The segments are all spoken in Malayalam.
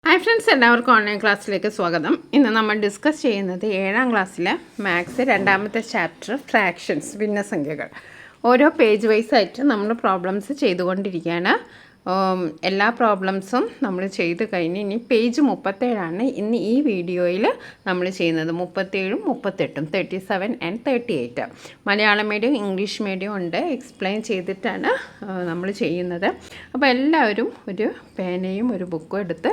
ഹായ് ഫ്രണ്ട്സ്, എല്ലാവർക്കും ഓൺലൈൻ ക്ലാസ്സിലേക്ക് സ്വാഗതം. ഇന്ന് നമ്മൾ ഡിസ്കസ് ചെയ്യുന്നത് 7ാം ക്ലാസ്സിലെ മാത്സ് 2ാമത്തെ ചാപ്റ്റർ ഫ്രാക്ഷൻസ്, ഭിന്നസംഖ്യകൾ. ഓരോ പേജ് വൈസ് ആയിട്ട് നമ്മൾ പ്രോബ്ലംസ് ചെയ്തുകൊണ്ടിരിക്കുകയാണ്. എല്ലാ പ്രോബ്ലംസും നമ്മൾ ചെയ്ത് കഴിഞ്ഞ് ഇനി പേജ് 37 ഇന്ന് ഈ വീഡിയോയിൽ നമ്മൾ ചെയ്യുന്നത്. 37ഉം 38ഉം 37 and 38 Malayalam medium English medium ഉണ്ട്. എക്സ്പ്ലെയിൻ ചെയ്തിട്ടാണ് നമ്മൾ ചെയ്യുന്നത്. അപ്പോൾ എല്ലാവരും ഒരു പേനയും ഒരു ബുക്കും എടുത്ത്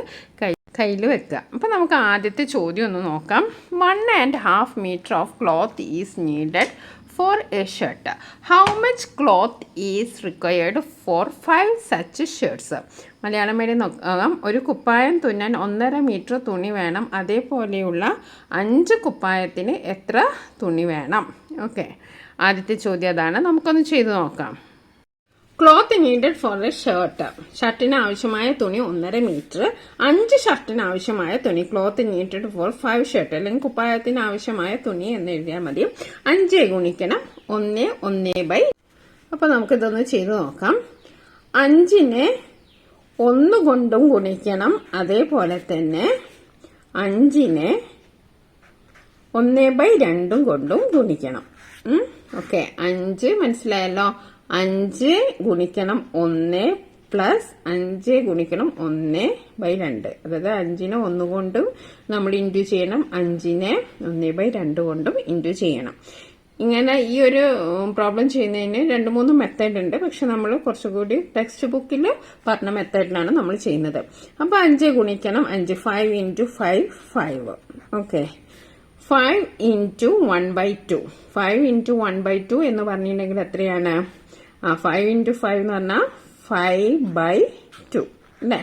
കയ്യിൽ വെക്കുക. അപ്പോൾ നമുക്ക് ആദ്യത്തെ ചോദ്യം ഒന്ന് നോക്കാം. 1.5 metre of cloth is needed for a shirt. How much cloth is required for 5 such shirts? Malayalam medium നോക്കാം. ഒരു കുപ്പായം തുന്നാൻ 1.5 മീറ്റർ തുണി വേണം. അതേപോലെയുള്ള 5 കുപ്പായത്തിന് എത്ര തുണി വേണം? ഓക്കെ, ആദ്യത്തെ ചോദ്യം അതാണ്. നമുക്കൊന്ന് ചെയ്ത് നോക്കാം. Cloth needed for a shirt. ഷർട്ടിന് ആവശ്യമായ തുണി 1.5 മീറ്റർ. 5 ഷർട്ടിന് ആവശ്യമായ തുണി. ക്ലോത്ത് നീഡഡ് ഫോർ 5 ഷർട്ട്, അല്ലെങ്കിൽ കുപ്പായത്തിന് ആവശ്യമായ തുണി എന്ന് എഴുതിയാൽ മതി. 5 ഗുണിക്കണം 1 അപ്പോൾ നമുക്കിതൊന്ന് ചെയ്ത് നോക്കാം. 5നെ 1 കൊണ്ടും ഗുണിക്കണം. അതേപോലെ തന്നെ 5നെ 1/2 കൊണ്ടും ഗുണിക്കണം. ഓക്കെ, 5 മനസ്സിലായല്ലോ. 5 ഗുണിക്കണം 1 പ്ലസ് 5 ഗുണിക്കണം 1/2. അതായത് 5നെ 1 കൊണ്ടും നമ്മൾ ഇൻറ്റു ചെയ്യണം, 5നെ 1/2 കൊണ്ടും ഇൻറ്റു ചെയ്യണം. ഇങ്ങനെ ഈ ഒരു പ്രോബ്ലം ചെയ്യുന്നതിന് 2-3 മെത്തേഡ് ഉണ്ട്. പക്ഷെ നമ്മൾ കുറച്ചുകൂടി ടെക്സ്റ്റ് ബുക്കിൽ പറഞ്ഞ മെത്തേഡിലാണ് നമ്മൾ ചെയ്യുന്നത്. അപ്പോൾ 5 ഗുണിക്കണം 5, 5 × 5 5. ഓക്കെ, 5 × 1/2. 5 × 1/2 എന്ന് പറഞ്ഞിട്ടുണ്ടെങ്കിൽ എത്രയാണ്? 5 × 5 എന്ന് പറഞ്ഞാൽ 5/2 അല്ലേ?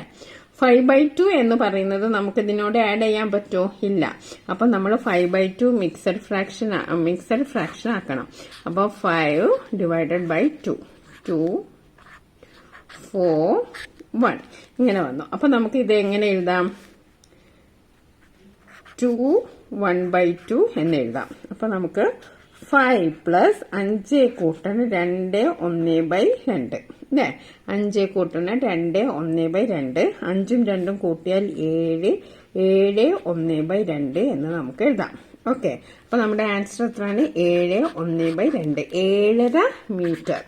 5/2 എന്ന് പറയുന്നത് നമുക്ക് ഇതിനോട് ആഡ് ചെയ്യാൻ പറ്റുമോ? ഇല്ല. അപ്പം നമ്മൾ 5/2 മിക്സഡ് ഫ്രാക്ഷൻ ആക്കണം. അപ്പോൾ 5 ÷ 2 4 1 ഇങ്ങനെ വന്നു. അപ്പം നമുക്ക് ഇത് എങ്ങനെ എഴുതാം? 2 1/2 എന്ന് എഴുതാം. അപ്പം നമുക്ക് 5 പ്ലസ് 5 കൂട്ടണം 2 1/2 അല്ലേ? 5 കൂട്ടണം 2 1/2. 5ഉം 2ഉം കൂട്ടിയാൽ 7 7 1/2 എന്ന് നമുക്ക് എഴുതാം. ഓക്കെ, അപ്പൊ നമ്മുടെ ആൻസർ എത്രയാണ്? 7 1/2, 7.5 മീറ്റർ.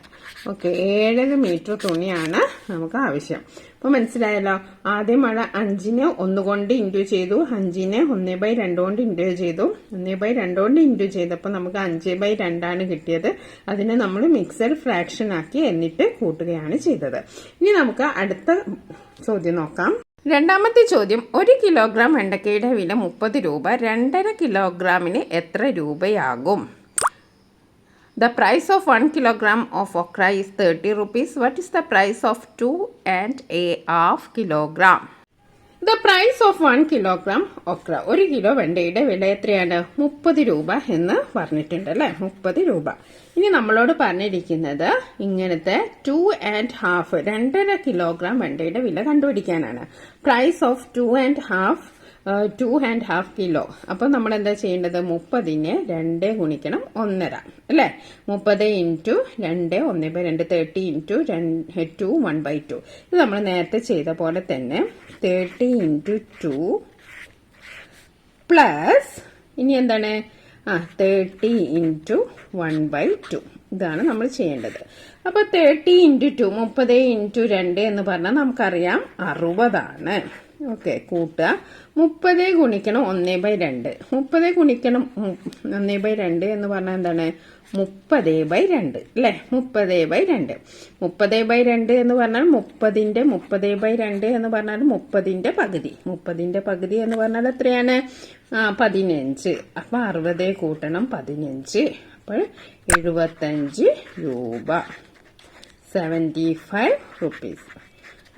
ഓക്കെ, 7.5 മീറ്റർ തുണിയാണ് നമുക്ക് ആവശ്യം. അപ്പൊ മനസ്സിലായല്ലോ. ആദ്യം 5നെ 1 കൊണ്ട് ഇൻറ്റു ചെയ്തു, 5നെ 1/2 കൊണ്ട് ഇൻറ്റു ചെയ്തു. 1/2 കൊണ്ട് ഇൻറ്റു ചെയ്തപ്പോൾ നമുക്ക് 5/2 കിട്ടിയത്. അതിനെ നമ്മൾ മിക്സഡ് ഫ്രാക്ഷൻ ആക്കി എന്നിട്ട് കൂട്ടുകയാണ് ചെയ്തത്. ഇനി നമുക്ക് അടുത്ത ചോദ്യം നോക്കാം. 2ാമത്തെ ചോദ്യം. 1 കിലോഗ്രാം വെണ്ടക്കയുടെ വില 30 രൂപ. 2.5 കിലോഗ്രാമിന് എത്ര രൂപയാകും? The price of 1 kilogram of okra is 30 rupees. What is the price of 2.5 kilogram? The price of 1 kilogram okra. 1 kilo വെണ്ടയുടെ വില എത്രയാണ്? 30 രൂപ എന്ന് പറഞ്ഞിട്ടുണ്ട് അല്ലേ? 30 രൂപ. ഇനി നമ്മളോട് പറഞ്ഞിരിക്കുന്നത് ഇങ്ങനത്തെ 2.5 2.5 കിലോഗ്രാം വെണ്ടയുടെ വില കണ്ടുപിടിക്കാനാണ്. Price of 2.5 kilo. അപ്പം നമ്മൾ എന്താ ചെയ്യേണ്ടത്? 30നെ 2 ഗുണിക്കണം 1.5 അല്ലേ? 30 × 2 1/2, 30 × 2 1/2. ഇത് നമ്മൾ നേരത്തെ ചെയ്ത പോലെ തന്നെ 30 × 2 പ്ലസ് ഇനി എന്താണ്? 30 × 1/2. ഇതാണ് നമ്മൾ ചെയ്യേണ്ടത്. അപ്പൊ 30 × 2 30 × 2 എന്ന് പറഞ്ഞാൽ നമുക്കറിയാം 60 ഓക്കെ, കൂട്ടുക. 30 ഗുണിക്കണം 1/2. 30 ഗുണിക്കണം 1/2 എന്ന് പറഞ്ഞാൽ എന്താണ്? 30/2 അല്ലേ? 30/2. 30/2 എന്ന് പറഞ്ഞാൽ 30ന്റെ 30/2 എന്ന് പറഞ്ഞാൽ 30ന്റെ പകുതി. 30ന്റെ പകുതി എന്ന് പറഞ്ഞാൽ എത്രയാണ്? 15. അപ്പൊ 60 കൂട്ടണം 15. അപ്പോൾ 75 രൂപ, 75 റുപ്പീസ്.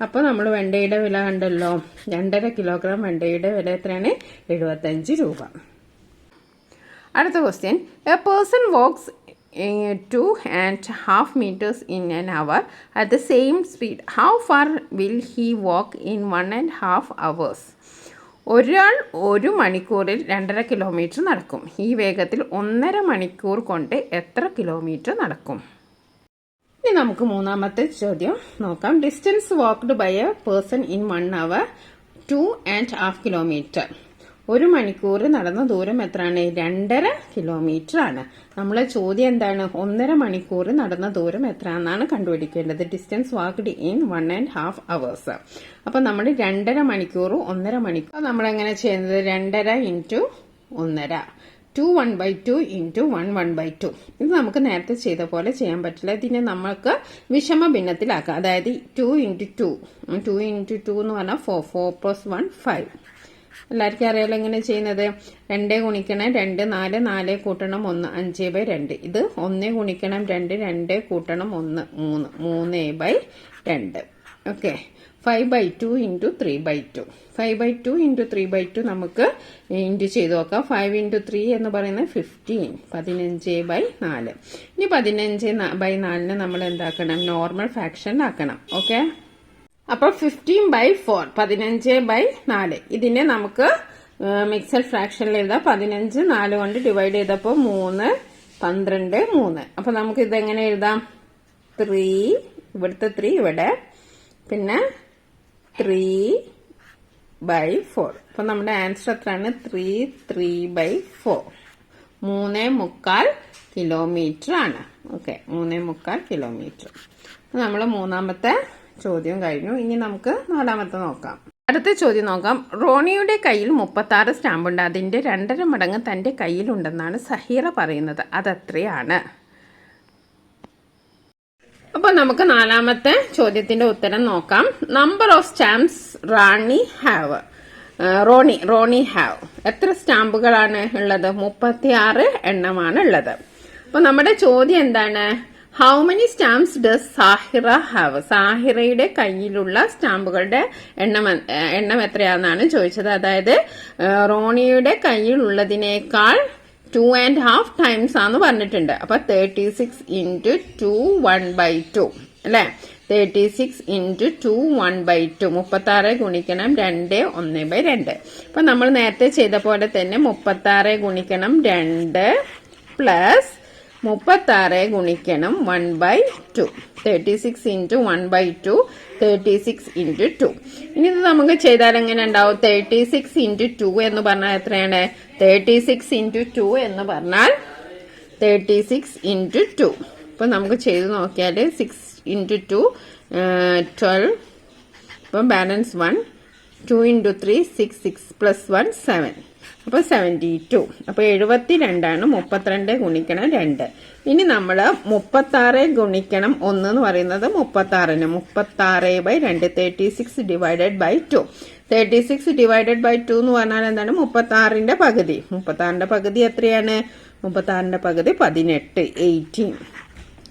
അപ്പോൾ നമ്മൾ വെണ്ടയുടെ വില കണ്ടല്ലോ. 2.5 കിലോഗ്രാം വെണ്ടയുടെ വില എത്രയാണ്? 75 രൂപ. അടുത്ത question. A person wax 2.5 meters in an hour at the same speed. How far will he walk in 1.5 hours? ഒരാൾ 1 മണിക്കൂറിൽ 2.5 കിലോമീറ്റർ നടക്കും. ഈ വേഗത്തിൽ 1.5 മണിക്കൂർ കൊണ്ട് എത്ര കിലോമീറ്റർ നടക്കും? ഇനി നമുക്ക് 3ാമത്തെ ചോദ്യം നോക്കാം. Distance walked by a person in 1 hour 2.5 kilometre. ഒരു മണിക്കൂർ നടന്ന ദൂരം എത്രയാണ്? 2.5 കിലോമീറ്റർ ആണ്. നമ്മളെ ചോദ്യം എന്താണ്? 1.5 മണിക്കൂർ നടന്ന ദൂരം എത്രയാണെന്നാണ് കണ്ടുപിടിക്കേണ്ടത്. Distance walked in 1.5 hours. അപ്പൊ നമ്മൾ 2.5 മണിക്കൂർ 1.5 മണിക്കൂർ നമ്മൾ എങ്ങനെ ചെയ്യുന്നത്? 2.5 ഇൻറ്റു 1.5 2 1/2 ഇൻറ്റു 1 1/2. ഇത് നമുക്ക് നേരത്തെ ചെയ്ത പോലെ ചെയ്യാൻ പറ്റില്ല. ഇതിനെ നമ്മൾക്ക് വിഷമ ഭിന്നത്തിലാക്കാം. അതായത് 2 ഇൻറ്റു 2 2 ഇൻറ്റു 2 എന്ന് പറഞ്ഞാൽ 4 4 + 1 5. എല്ലാവർക്കും അറിയാലോ എങ്ങനെ ചെയ്യുന്നത്? 2 ഗുണിക്കണം 2 4 4 കൂട്ടണം 1 5/2. ഇത് 1 ഗുണിക്കണം 2 2 കൂട്ടണം 1 3 3/2. ഓക്കെ. 5/2 ഇൻറ്റു 3/2. 5/2 ഇൻറ്റു 3/2 നമുക്ക് ഇൻറ്റു ചെയ്ത് നോക്കാം. 5 ഇൻറ്റു 3 എന്ന് പറയുന്നത് 15 15/4. ഇനി 15/4 നമ്മൾ എന്താക്കണം? നോർമൽ ഫ്രാക്ഷൻ ആക്കണം. ഓക്കെ. അപ്പോൾ 15/4 15/4. ഇതിനെ നമുക്ക് മിക്സഡ് ഫ്രാക്ഷനിൽ എഴുതാം. 15 4 കൊണ്ട് ഡിവൈഡ് ചെയ്തപ്പോൾ 3 12 3. അപ്പൊ നമുക്ക് ഇതെങ്ങനെ എഴുതാം? 3 ഇവിടുത്തെ 3 ഇവിടെ, പിന്നെ 3/4. അപ്പൊ നമ്മുടെ ആൻസർ എത്രയാണ്? 3/4 3.25 കിലോമീറ്റർ ആണ്. Okay, 3.25 kilometre. നമ്മൾ മൂന്നാമത്തെ ചോദ്യം കഴിഞ്ഞു. ഇനി നമുക്ക് നാലാമത്തെ നോക്കാം. അടുത്ത ചോദ്യം നോക്കാം. റോണിയുടെ കയ്യിൽ 36 സ്റ്റാമ്പുണ്ട്. അതിന്റെ 2.5 മടങ്ങ് തന്റെ കയ്യിലുണ്ടെന്നാണ് സഹീറ പറയുന്നത്. അതെത്രയാണ്? അപ്പോൾ നമുക്ക് നാലാമത്തെ ചോദ്യത്തിന്റെ ഉത്തരം നോക്കാം. Number of stamps Ronnie have. എത്ര സ്റ്റാമ്പുകളാണ് ഉള്ളത്? 36 എണ്ണമാണ് ഉള്ളത്. അപ്പൊ നമ്മുടെ ചോദ്യം എന്താണ്? How many stamps does Sahira have? സാഹിറയുടെ കയ്യിലുള്ള സ്റ്റാമ്പുകളുടെ എണ്ണം എത്രയാണെന്നാണ് ചോദിച്ചത്. അതായത് റോണിയുടെ കയ്യിലുള്ളതിനേക്കാൾ 2.5 ടൈംസ് ആന്ന് പറഞ്ഞിട്ടുണ്ട്. അപ്പൊ 36 ഇൻറ്റു 2 1/2 അല്ലെ? 36 ഇൻറ്റു 2 1/2 36 ഗുണിക്കണം 2 1/2. അപ്പൊ നമ്മൾ നേരത്തെ ചെയ്ത പോലെ തന്നെ 36 ഗുണിക്കണം 2 പ്ലസ് 36 ഗുണിക്കണം 1/2. 36 ഇൻറ്റു 1/2 36 ഇൻറ്റു 2. ഇനി ഇത് നമുക്ക് ചെയ്താൽ എങ്ങനെ ഉണ്ടാവും? 36 ഇൻറ്റു 2 എന്ന് പറഞ്ഞാൽ എത്രയാണ്? 36 ഇൻറ്റു 2 എന്ന് പറഞ്ഞാൽ 36 ഇൻറ്റു 2. ഇപ്പൊ നമുക്ക് ചെയ്ത് നോക്കിയാൽ 6 ഇൻറ്റു 2 12. ഇപ്പം ബാലൻസ് 1. 2 into 3 6 6 plus 1 7. അപ്പോൾ 72. അപ്പോൾ 72 32 ഗുണിക്കണം 2. ഇനി നമ്മൾ 36 ഗുണിക്കണം 1 എന്ന് പറയുന്നത് 36. 36/2 36 ഡിവൈഡഡ് ബൈ 2. 36 ഡിവൈഡഡ് ബൈ 2 എന്ന് പറഞ്ഞാൽ എന്താണ്? 36ന്റെ പകുതി. 36ന്റെ പകുതി എത്രയാണ്? 36ന്റെ പകുതി 18 18.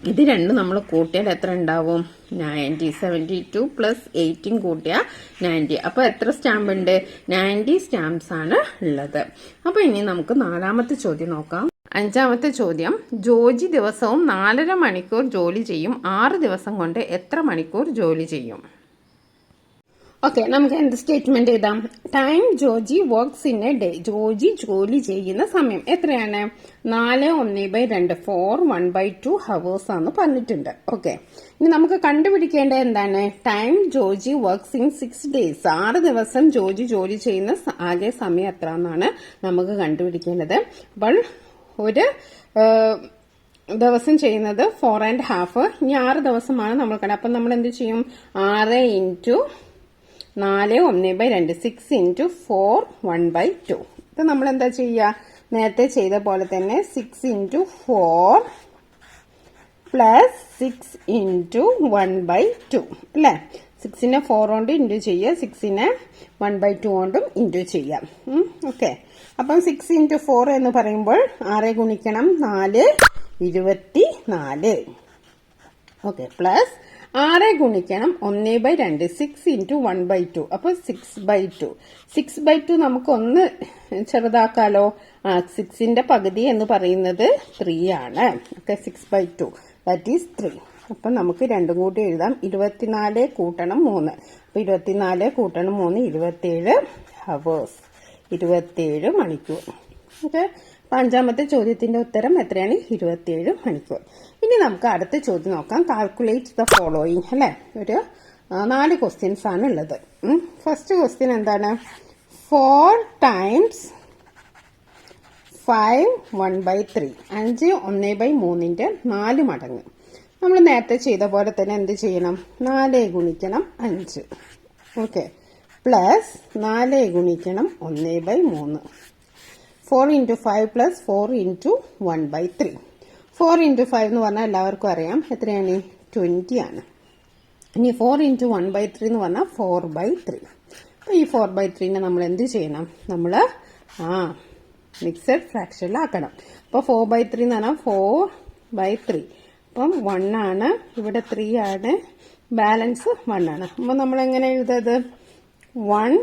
ഇത് രണ്ടും നമ്മൾ കൂട്ടിയാൽ എത്ര ഉണ്ടാവും? 90. 72 പ്ലസ് 18 കൂട്ടിയാൽ 90. അപ്പൊ എത്ര സ്റ്റാമ്പ് ഉണ്ട്? 90 സ്റ്റാമ്പ്സ് ആണ് ഉള്ളത്. അപ്പൊ ഇനി നമുക്ക് നാലാമത്തെ ചോദ്യം നോക്കാം. അഞ്ചാമത്തെ ചോദ്യം. ജോജി ദിവസവും 4.5 മണിക്കൂർ ജോലി ചെയ്യും. 6 ദിവസം കൊണ്ട് എത്ര മണിക്കൂർ ജോലി ചെയ്യും? ഓക്കെ, നമുക്ക് എന്ത് സ്റ്റേറ്റ്മെന്റ് എഴുതാം? Time Joji works in A day. Joji ജോലി ചെയ്യുന്ന സമയം എത്രയാണ്? 4 1/2 4 1/2 ഹവേഴ്സ് ആണെന്ന് പറഞ്ഞിട്ടുണ്ട്. ഓക്കെ, ഇനി നമുക്ക് കണ്ടുപിടിക്കേണ്ടത് എന്താണ്? Time Joji works in 6 days. 6 ദിവസം ജോജി ജോലി ചെയ്യുന്ന ആകെ സമയം എത്ര എന്നാണ് നമുക്ക് കണ്ടുപിടിക്കേണ്ടത്. അപ്പോൾ ഒരു ദിവസം ചെയ്യുന്നത് 4.5. ഇനി 6 ദിവസമാണ് നമ്മൾ കണ്ടത്. അപ്പം നമ്മൾ എന്ത് ചെയ്യും? 6 ഇൻറ്റു 4 1/2 6 ഇൻറ്റു 4 1/2. ഇത് നമ്മൾ എന്താ ചെയ്യുക? നേരത്തെ ചെയ്ത പോലെ തന്നെ 6 ഇൻറ്റു 4 പ്ലസ് 6 ഇൻറ്റു 1/2 അല്ലേ? 6നെ 4 കൊണ്ട് ഇൻറ്റു ചെയ്യുക, 6നെ 1/2 കൊണ്ടും ഇൻറ്റു ചെയ്യാം. ഓക്കെ, അപ്പം 6 ഇൻറ്റു 4 എന്ന് പറയുമ്പോൾ 6 ഗുണിക്കണം 4 24. ഓക്കെ, പ്ലസ് 6 ഗുണിക്കണം 1/2 6 ഇൻറ്റു 1/2. അപ്പൊ 6/2. 6/2 നമുക്ക് ഒന്ന് ചെറുതാക്കാലോ. 6ന്റെ പകുതി എന്ന് പറയുന്നത് 3 ആണ്. Okay, 6/2 that is 3. അപ്പൊ നമുക്ക് രണ്ടും കൂടി എഴുതാം. 24 കൂട്ടണം 3. അപ്പൊ 24 കൂട്ടണം 3 27 ഹവേഴ്സ് 27 മണിക്കൂർ. ഓക്കെ, അപ്പൊ അഞ്ചാമത്തെ ചോദ്യത്തിന്റെ ഉത്തരം എത്രയാണ്? 27 മണിക്കൂർ. ഇനി നമുക്ക് അടുത്ത ചോദ്യം നോക്കാം. കാൽക്കുലേറ്റ് ദ ഫോളോയിങ് അല്ലെ? ഒരു 4 ക്വസ്റ്റ്യൻസ് ആണ് ഉള്ളത്. ഫസ്റ്റ് ക്വസ്റ്റ്യൻ എന്താണ്? 4 ടൈംസ് 5 1/3. 5 1/3ന്റെ 4 മടങ്ങ്. നമ്മൾ നേരത്തെ ചെയ്ത പോലെ തന്നെ എന്ത് ചെയ്യണം? 4 ഗുണിക്കണം 5. ഓക്കെ, പ്ലസ് 4 ഗുണിക്കണം 1/3. 4 × 5 പ്ലസ് 4 × 1/3. 4 × 5 എന്ന് പറഞ്ഞാൽ എല്ലാവർക്കും അറിയാം എത്രയാണ്? 20 ആണ്. ഇനി 4 × 1/3 എന്ന് പറഞ്ഞാൽ 4/3. അപ്പോൾ ഈ 4/3നെ നമ്മൾ എന്ത് ചെയ്യണം? നമ്മൾ മിക്സഡ് ഫ്രാക്ഷനിലാക്കണം. അപ്പോൾ 4/3 എന്ന് പറഞ്ഞാൽ 4/3. അപ്പം 1 ആണ്, ഇവിടെ 3 ആണ്, ബാലൻസ് 1 ആണ്. അപ്പോൾ നമ്മൾ എങ്ങനെ എഴുതത്? 1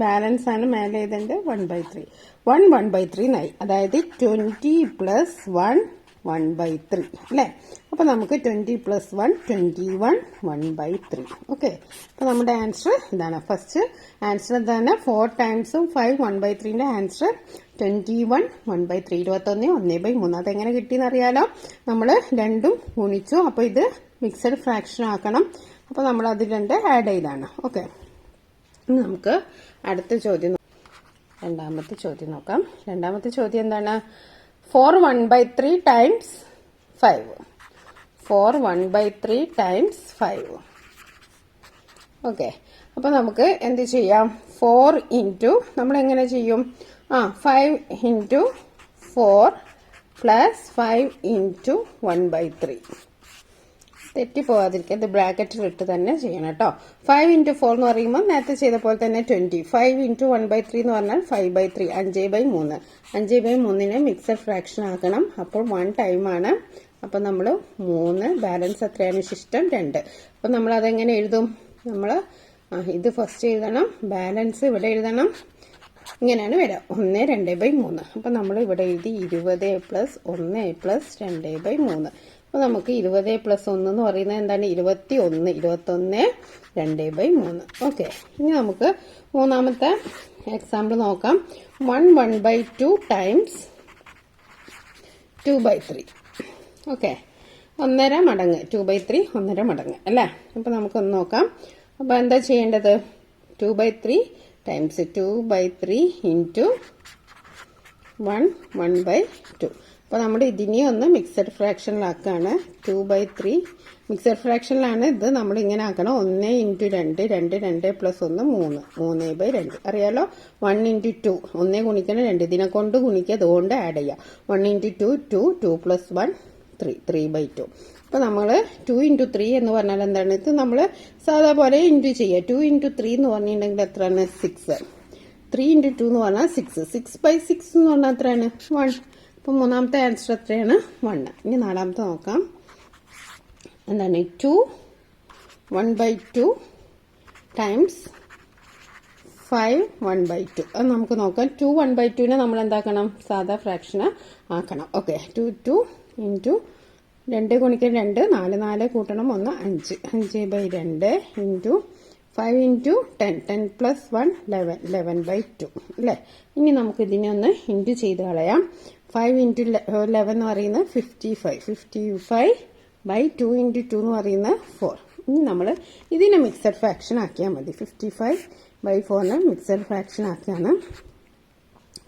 ബാലൻസ് ആണ്, മേലെ എഴുതേണ്ടത് 1/3. 1 1/3 എന്നായി. അതായത് 20 + 1 1/3 അല്ലേ? അപ്പോൾ നമുക്ക് 20 + 1 21 1/3. ഓക്കെ, അപ്പോൾ നമ്മുടെ ആൻസർ ഇതാണ്. ഫസ്റ്റ് ആൻസർ എന്താണ്? 4 ടൈംസ് 5 1/3ന്റെ ആൻസർ 21 1/3. 21 1/3. അതെങ്ങനെ കിട്ടിയെന്ന് അറിയാലോ? നമ്മൾ രണ്ടും ഗുണിച്ചു. അപ്പോൾ ഇത് മിക്സഡ് ഫ്രാക്ഷൻ ആക്കണം. അപ്പോൾ നമ്മൾ അത് 2 ആഡ് ചെയ്താണ്. ഓക്കെ, ഇനി നമുക്ക് അടുത്ത ചോദ്യം, രണ്ടാമത്തെ ചോദ്യം നോക്കാം. രണ്ടാമത്തെ ചോദ്യം എന്താണ്? 4 1/3 ടൈംസ് 5. 4 1/3 ടൈംസ് 5. ഓക്കെ, അപ്പോൾ നമുക്ക് എന്ത് ചെയ്യാം? 4 ഇൻറ്റു നമ്മൾ എങ്ങനെ ചെയ്യും? 5 ഇൻറ്റു 4 പ്ലസ് 5 ഇൻറ്റു 1/3. തെറ്റിപ്പോവാതിരിക്കുക, ഇത് ബ്രാക്കറ്റിലിട്ട് തന്നെ ചെയ്യണം കേട്ടോ. 5 × 4 എന്ന് പറയുമ്പോൾ നേരത്തെ ചെയ്ത പോലെ തന്നെ 20. 5 × 1/3 എന്ന് പറഞ്ഞാൽ 5/3. 5/3. 5/3നെ മിക്സഡ് ഫ്രാക്ഷൻ ആക്കണം. അപ്പോൾ 1 ടൈമാണ്. അപ്പോൾ നമ്മൾ 3, ബാലൻസ് എത്രയാണ്? ശിഷ്ടം 2. അപ്പോൾ നമ്മൾ അതെങ്ങനെ എഴുതും? നമ്മൾ ഇത് ഫസ്റ്റ് എഴുതണം, ബാലൻസ് ഇവിടെ എഴുതണം. ഇങ്ങനെയാണ് വരിക, 1 2/3. അപ്പോൾ നമ്മൾ ഇവിടെ എഴുതി 20 + 1 + 2/3. അപ്പോൾ നമുക്ക് 20 + 1 എന്ന് പറയുന്നത് എന്താണ്? 21. 21 2/3. ഓക്കെ, ഇനി നമുക്ക് മൂന്നാമത്തെ എക്സാമ്പിൾ നോക്കാം. 1 1/2 ടൈംസ് 2/3. ഓക്കെ, 1.5 മടങ്ങ്. 2/3 1.5 മടങ്ങ് അല്ലേ? അപ്പോൾ നമുക്കൊന്ന് നോക്കാം. അപ്പോൾ എന്താ ചെയ്യേണ്ടത്? 2/3 ടൈംസ് 2/3 ഇൻറ്റു 1 1/2. അപ്പോൾ നമ്മൾ ഇതിനെ ഒന്ന് മിക്സഡ് ഫ്രാക്ഷനിലാക്കുകയാണ്. 2/3 മിക്സഡ് ഫ്രാക്ഷനിലാണ് ഇത്. നമ്മൾ ഇങ്ങനെ ആക്കണം. 1 × 2 2 2 + 1 3 3/2. അറിയാലോ? 1 × 2 1 ഗുണിക്കണം 2. ഇതിനെ കൊണ്ട് ഗുണിക്കുക, അതുകൊണ്ട് ആഡ് ചെയ്യുക. 1 × 2 2 2 + 1 3 3/2. അപ്പോൾ നമ്മൾ 2 × 3 എന്ന് പറഞ്ഞാൽ എന്താണ്? ഇത് നമ്മൾ സാധാ പോലെ ഇൻറ്റു ചെയ്യുക. 2 × 3 എന്ന് പറഞ്ഞിട്ടുണ്ടെങ്കിൽ എത്രയാണ്? 6. 3 × 2 എന്ന് പറഞ്ഞാൽ 6. 6/6 എന്ന് പറഞ്ഞാൽ എത്രയാണ്? 1. അപ്പോൾ മൂന്നാമത്തെ ആൻസർ എത്രയാണ്? 1. ഇനി നാലാമത്തെ നോക്കാം. എന്താണ്? 2 1/2 ടൈംസ് 5 1/2. അത് നമുക്ക് നോക്കാം. 2 1/2നെ നമ്മൾ എന്താക്കണം? സാധാ ഫ്രാക്ഷന് ആക്കണം. ഓക്കെ, 2 2 ഇൻറ്റു 2 ഗുണിക്കണം 2 4 4 കൂട്ടണം 1 5 5/2 ഇൻറ്റു 5 ഇൻറ്റു 10 10 + 1 11 11/2 അല്ലേ? ഇനി നമുക്ക് ഇതിനെ ഒന്ന് ഇൻറ്റു ചെയ്ത് കളയാം. 5 × 11 എന്ന് പറയുന്നത് 55. 55/2 × 2 എന്ന് പറയുന്നത് 4. ഇനി നമ്മൾ ഇതിനെ മിക്സഡ് ഫ്രാക്ഷൻ ആക്കിയാൽ മതി. 55/4നെ മിക്സഡ് ഫ്രാക്ഷൻ ആക്കുകയാണ്.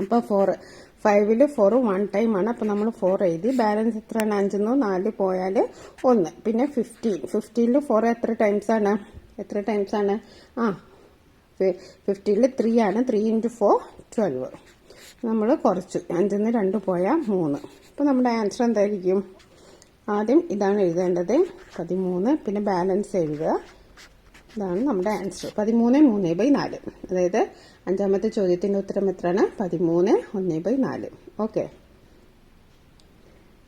അപ്പോൾ 5ൽ 4 1 ടൈമാണ്. അപ്പോൾ നമ്മൾ 4 എഴുതി. ബാലൻസ് എത്രയാണ്? 5 4 പോയാൽ 1. പിന്നെ 15ൽ 4 എത്ര ടൈംസ് ആണ്? 15ൽ 3 ആണ്. 3 × 4 12. നമ്മൾ കുറച്ചു. 5ൽ 2 പോയാൽ 3. അപ്പോൾ നമ്മുടെ ആൻസർ എന്തായിരിക്കും? ആദ്യം ഇതാണ് എഴുതേണ്ടത്, 13. പിന്നെ ബാലൻസ് എഴുതുക. ഇതാണ് നമ്മുടെ ആൻസർ. 13 3/4. അതായത് അഞ്ചാമത്തെ ചോദ്യത്തിൻ്റെ ഉത്തരം എത്രയാണ്? 13 1/4. ഓക്കെ,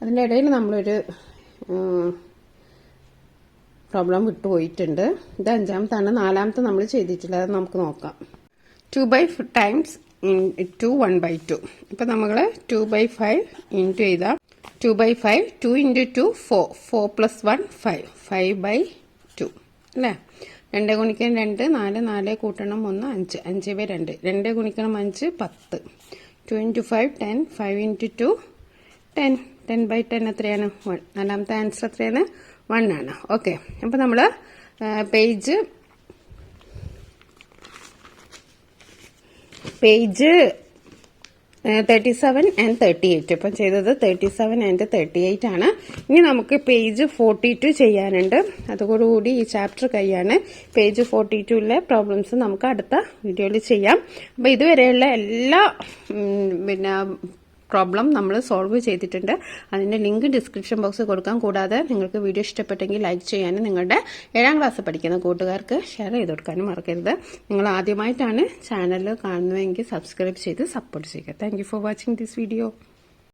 അതിൻ്റെ ഇടയിൽ നമ്മളൊരു പ്രോബ്ലം വിട്ടുപോയിട്ടുണ്ട്. ഇത് അഞ്ചാമത്താണ്. നാലാമത്തെ നമ്മൾ ചെയ്തിട്ടില്ല, അത് നമുക്ക് നോക്കാം. 2/5 ടൈംസ് 2 1/2. ഇപ്പം നമ്മൾ 2/5 ഇൻറ്റു ചെയ്താൽ 2/5 2 × 2 4 4 + 1 5 5/2 അല്ലേ? 2 ഗുണിക്കണം 2 4 4 കൂട്ടണം 1 5 5/2 2 ഗുണിക്കണം 5 10 2 × 5 10 5 × 2 10 10/10 എത്രയാണ്? 1. നാലാമത്തെ ആൻസർ എത്രയാണ്? 1 ആണ്. ഓക്കെ, അപ്പോൾ നമ്മൾ പേജ് പേജ് 37 and 38. ഇപ്പം ചെയ്തത് 37 and 38 ആണ്. ഇനി നമുക്ക് പേജ് 42 ചെയ്യാനുണ്ട്. അതോടുകൂടി ഈ ചാപ്റ്റർ കഴിയാണ്. പേജ് 42ലെ പ്രോബ്ലംസ് നമുക്ക് അടുത്ത വീഡിയോയിൽ ചെയ്യാം. അപ്പോൾ ഇതുവരെയുള്ള എല്ലാ പ്രോബ്ലം നമ്മൾ സോൾവ് ചെയ്തിട്ടുണ്ട്. അതിൻ്റെ ലിങ്ക് ഡിസ്ക്രിപ്ഷൻ ബോക്സിൽ കൊടുക്കാം. കൂടാതെ നിങ്ങൾക്ക് വീഡിയോ ഇഷ്ടപ്പെട്ടെങ്കിൽ ലൈക്ക് ചെയ്യാനും നിങ്ങളുടെ 7ാം ക്ലാസ് പഠിക്കുന്ന കൂട്ടുകാർക്ക് ഷെയർ ചെയ്ത് കൊടുക്കാനും മറക്കരുത്. നിങ്ങൾ ആദ്യമായിട്ടാണ് ചാനൽ കാണുന്നതെങ്കിൽ സബ്സ്ക്രൈബ് ചെയ്ത് സപ്പോർട്ട് ചെയ്യുക. Thank you for watching this video.